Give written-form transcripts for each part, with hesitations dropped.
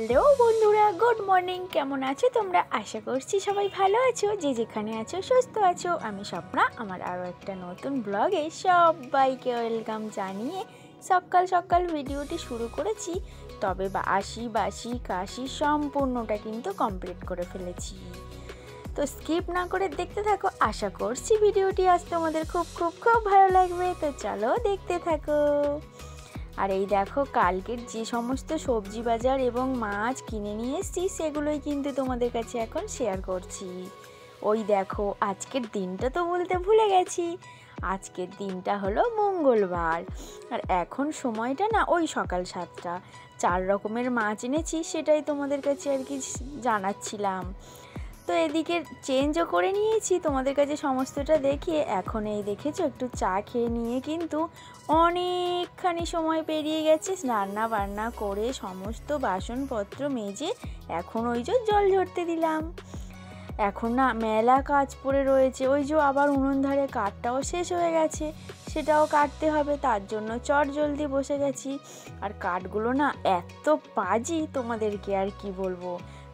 Hello বন্ধুরা, good morning. কেমন আছো তোমরা? আশা করছি সবাই ভালো আছো, যে যেখানে আছো সুস্থ আছো। আমি স্বপ্না, আমার আরও একটা নতুন ব্লগে সবাইকে ওয়েলকাম জানিয়ে সকাল সকাল ভিডিওটি শুরু করেছি। তবে বাসি বাসি কাশি সম্পূর্ণটা কিন্তু কমপ্লিট করে ফেলেছি। তো স্কিপ না করে দেখতে থাকো, আশা করছি ভিডিওটি আজ তোমাদের খুব খুব খুব ভালো লাগবে। তো চলো দেখতে থাকো। আর এই দেখো, কালকের যে সমস্ত সবজি বাজার এবং মাছ কিনে নিয়ে এসেছি সেগুলোই কিন্তু তোমাদের কাছে এখন শেয়ার করছি। ওই দেখো, আজকের দিনটা তো বলতে ভুলে গেছি। আজকের দিনটা হলো মঙ্গলবার। আর এখন সময়টা না ওই সকাল 7টা। 4 রকমের মাছ এনেছি, সেটাই তোমাদের কাছে আর কি জানাচ্ছিলাম। তো এদিকে চেঞ্জও করে নিয়েছি তোমাদের কাছে সমস্তটা দেখিয়ে। এখন এই দেখেছো, একটু চা খেয়ে নিয়ে কিন্তু অনেকখানি সময় পেরিয়ে গেছে। রান্না বান্না করে সমস্ত বাসনপত্র মেজে এখন ওই যে জল ঝরতে দিলাম। এখন না মেলা কাজ পড়ে রয়েছে। ওই যে আবার উনুন ধারে কাঠটাও শেষ হয়ে গেছে, সেটাও কাটতে হবে। তার জন্য চট জলদি বসে গেছি। আর কাঠগুলো না এত পাজি, তোমাদেরকে আর কি বলবো।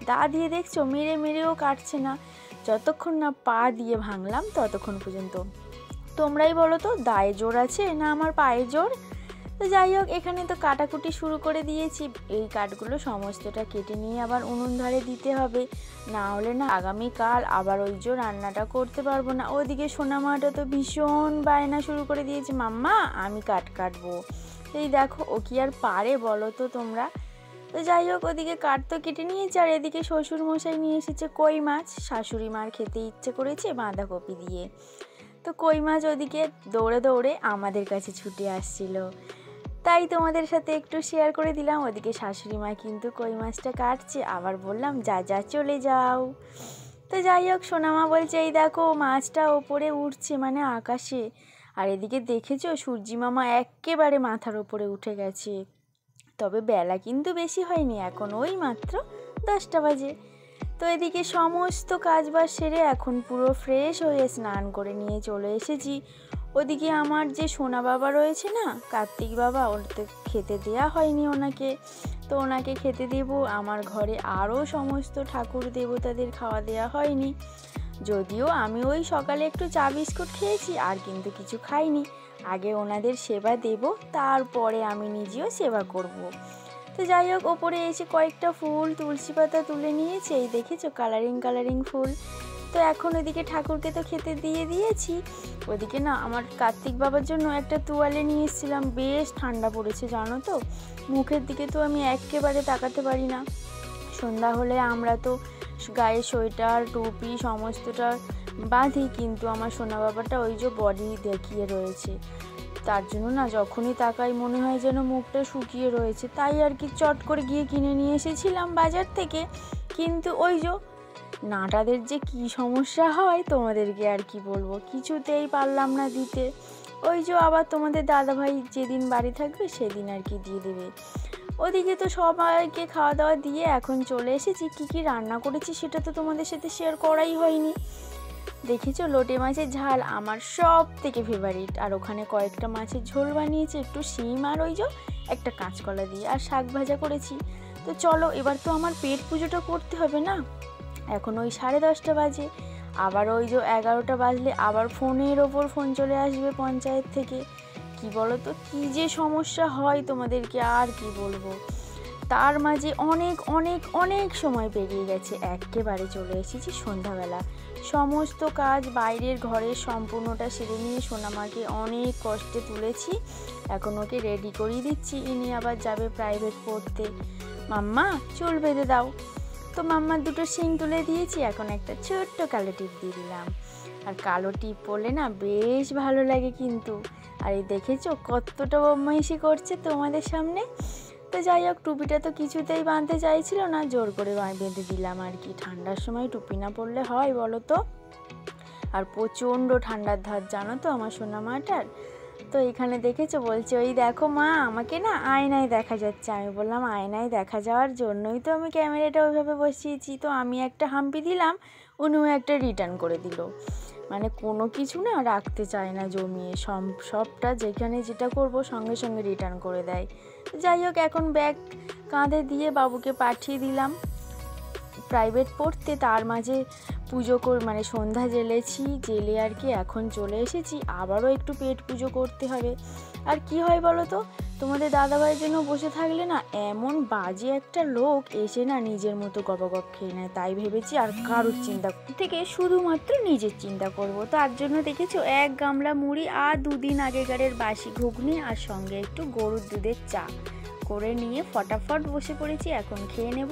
দা দিয়ে দেখছো মেরে মেরেও কাটছে না। যতক্ষণ না পা দিয়ে ভাঙলাম ততক্ষণ পর্যন্ত। তোমরাই বলো তো, দায়ে জোর আছে না আমার পায়ে জোর? তো যাই হোক, এখানে তো কাটাকুটি শুরু করে দিয়েছি। এই কাঠগুলো সমস্তটা কেটে নিয়ে আবার উনুন ধারে দিতে হবে, না হলে না আগামীকাল আবার ওই যে রান্নাটা করতে পারবো না। ওদিকে সোনামাটা তো ভীষণ বায়না শুরু করে দিয়েছে, মাম্মা আমি কাঠ কাটবো। এই দেখো, ও কি আর পারে বলো তো তোমরা। তো যাই হোক, ওদিকে কাঠ তো কেটে নিয়েছে। আর এদিকে শ্বশুর মশাই নিয়ে এসেছে কই মাছ। শাশুড়ি মার খেতে ইচ্ছে করেছে বাঁধাকপি দিয়ে। তো কই মাছ ওদিকে দৌড়ে দৌড়ে আমাদের কাছে ছুটে আসছিল, তাই তোমাদের সাথে একটু শেয়ার করে দিলাম। ওদিকে শাশুড়ি মা কিন্তু কই মাছটা কাটছে, আবার বললাম যা যা চলে যাও। তো যাই হোক, সোনামা বলছে এই দেখো মাছটা ওপরে উঠছে, মানে আকাশে। আর এদিকে দেখেছো সূর্যি মামা একেবারে মাথার ওপরে উঠে গেছে। তবে বেলা কিন্তু বেশি হয়নি, এখন ওই মাত্র 10টা বাজে। তো এদিকে সমস্ত কাজবাজ সেরে এখন পুরো ফ্রেশ হয়ে স্নান করে নিয়ে চলে এসেছি। ওদিকে আমার যে সোনা বাবা রয়েছে না, কার্তিক বাবা, ওর তো খেতে দেয়া হয়নি ওনাকে। তো ওনাকে খেতে দেব। আমার ঘরে আরও সমস্ত ঠাকুর দেবতাদের খাওয়া দেওয়া হয়নি। যদিও আমি ওই সকালে একটু চা বিস্কুট খেয়েছি, আর কিন্তু কিছু খাইনি। আগে ওনাদের সেবা দেব, তারপরে আমি নিজেও সেবা করব। তো যাই হোক, ওপরে এসে কয়েকটা ফুল তুলসী পাতা তুলে নিয়েছি। এই দেখেছো কালারিং কালারিং ফুল। তো এখন ওদিকে ঠাকুরকে তো খেতে দিয়ে দিয়েছি। ওদিকে না আমার কার্তিক বাবার জন্য একটা তোয়ালে নিয়ে এসেছিলাম। বেশ ঠান্ডা পড়েছে জানো তো। মুখের দিকে তো আমি একেবারে তাকাতে পারি না। সন্ধ্যা হলে আমরা তো গায়ে সোয়েটার টুপি সমস্তটা বাঁধি, কিন্তু আমার সোনা বাবাটা ওই যে বডি দেখিয়ে রয়েছে। তার জন্য না যখনই তাকাই মনে হয় যেন মুখটা শুকিয়ে রয়েছে। তাই আর কি চট করে গিয়ে কিনে নিয়ে এসেছিলাম বাজার থেকে। কিন্তু ওই যে নাটাদের যে কি সমস্যা হয় তোমাদেরকে আর কি বলবো, কিছুতেই পারলাম না দিতে। ওই যে আবার তোমাদের দাদাভাই যেদিন বাড়ি থাকবে সেদিন আর কি দিয়ে দেবে। ওদিকে তো সবাইকে খাওয়া দাওয়া দিয়ে এখন চলে এসেছি। কি কি রান্না করেছি সেটা তো তোমাদের সাথে শেয়ার করাই হয়নি। দেখেছো লোটে মাছের ঝাল আমার সব থেকে ফেভারিট। আর ওখানে কয়েকটা মাছের ঝোল বানিয়েছি, একটু শিম আর ওই যে একটা কাঁচকলা দিয়ে, আর শাক ভাজা করেছি। তো চলো, এবার তো আমার পেট পুজোটা করতে হবে না। এখন ওই 10:30 বাজে। আবার ওই যে 11টা বাজলে আবার ফোনের ওপর ফোন চলে আসবে পঞ্চায়েত থেকে। কি বলো তো, কী যে সমস্যা হয় তোমাদেরকে আর কি বলবো। তার মাঝে অনেক অনেক অনেক সময় পেরিয়ে গেছে, একেবারে চলে এসেছি সন্ধ্যাবেলা। সমস্ত কাজ বাইরের ঘরের সম্পূর্ণটা সেরে নিয়ে সোনামাকে অনেক কষ্টে তুলেছি। এখন ওকে রেডি করিয়ে দিচ্ছি, ইনি আবার যাবে প্রাইভেট পড়তে। মাম্মা চুল বেঁধে দাও। তো মাম্মার দুটো শিং তুলে দিয়েছি, এখন একটা ছোট্ট কালো টিপ দিয়ে দিলাম। আর কালো টিপ পরলে না বেশ ভালো লাগে কিন্তু। আর এই দেখেছো কতটা বদমাইশি করছে তোমাদের সামনে। তো যাই হোক, টুপিটা তো কিছুতেই বাঁধতে চাইছিল না, জোর করে বেঁধে দিলাম আর কি। ঠান্ডার সময় টুপি না পরলে হয় বলো তো। আর প্রচণ্ড ঠান্ডার ধার জানো তো আমার সোনা মাটার। তো এখানে দেখেছো বলছে ওই দেখো মা আমাকে না আয়নায় দেখা যাচ্ছে। আমি বললাম আয়নায় দেখা যাওয়ার জন্যই তো আমি ক্যামেরাটা ওইভাবে বসিয়েছি। তো আমি একটা হাম্পি দিলাম, উনিও একটা রিটার্ন করে দিল। মানে কোনো কিছু না রাখতে চায় না জমিয়ে, সবটা যেখানে যেটা করব সঙ্গে সঙ্গে রিটার্ন করে দেয়। যাই হোক, এখন ব্যাগ কাঁধে দিয়ে বাবুকে পাঠিয়ে দিলাম প্রাইভেট পড়তে। তার মাঝে পুজো মানে সন্ধ্যা জেলে আর কি এখন চলে এসেছি। আবারও একটু পেট পুজো করতে হবে। আর কি হয় বলো তো, তোমাদের দাদাভাইয়ের জন্য বসে থাকলে না এমন বাজে একটা লোক এসে না নিজের মতো গপাগপ খেয়ে নেয়। তাই ভেবেছি আর কারোর চিন্তা থেকে শুধুমাত্র নিজের চিন্তা করব। তার জন্য দেখেছো 1 গামলা মুড়ি আর 2 দিন আগেকারের বাসি ঘুগনি আর সঙ্গে একটু গরুর দুধের চা করে নিয়ে ফটাফট বসে পড়েছি। এখন খেয়ে নেব।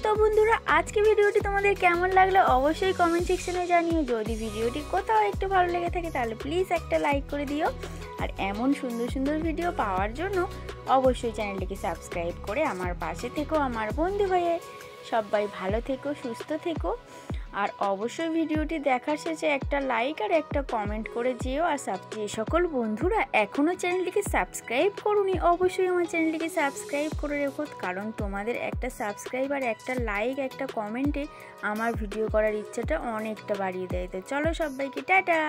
তো বন্ধুরা, আজকে ভিডিওটি তোমাদের কেমন লাগলো অবশ্যই কমেন্ট সেকশনে জানিও। যদি ভিডিওটি কোথাও একটু ভালো লেগে থাকে তাহলে প্লিজ একটা লাইক করে দিও। আর এমন সুন্দর সুন্দর ভিডিও পাওয়ার জন্য অবশ্যই চ্যানেলটিকে সাবস্ক্রাইব করে আমার পাশে থেকো, আমার বন্ধু হয়ে। সবাই ভালো থেকো, সুস্থ থেকো। আর অবশ্যই ভিডিওটি দেখার শেষে একটা লাইক আর একটা কমেন্ট করে যেও। আর যে সকল বন্ধুরা এখনও চ্যানেলটিকে সাবস্ক্রাইব করোনি অবশ্যই আমার চ্যানেলটিকে সাবস্ক্রাইব করে রেখো, কারণ তোমাদের একটা সাবস্ক্রাইব আর একটা লাইক একটা কমেন্টে আমার ভিডিও করার ইচ্ছাটা অনেকটা বাড়িয়ে দেয়। তো চলো সবাইকে টাটা।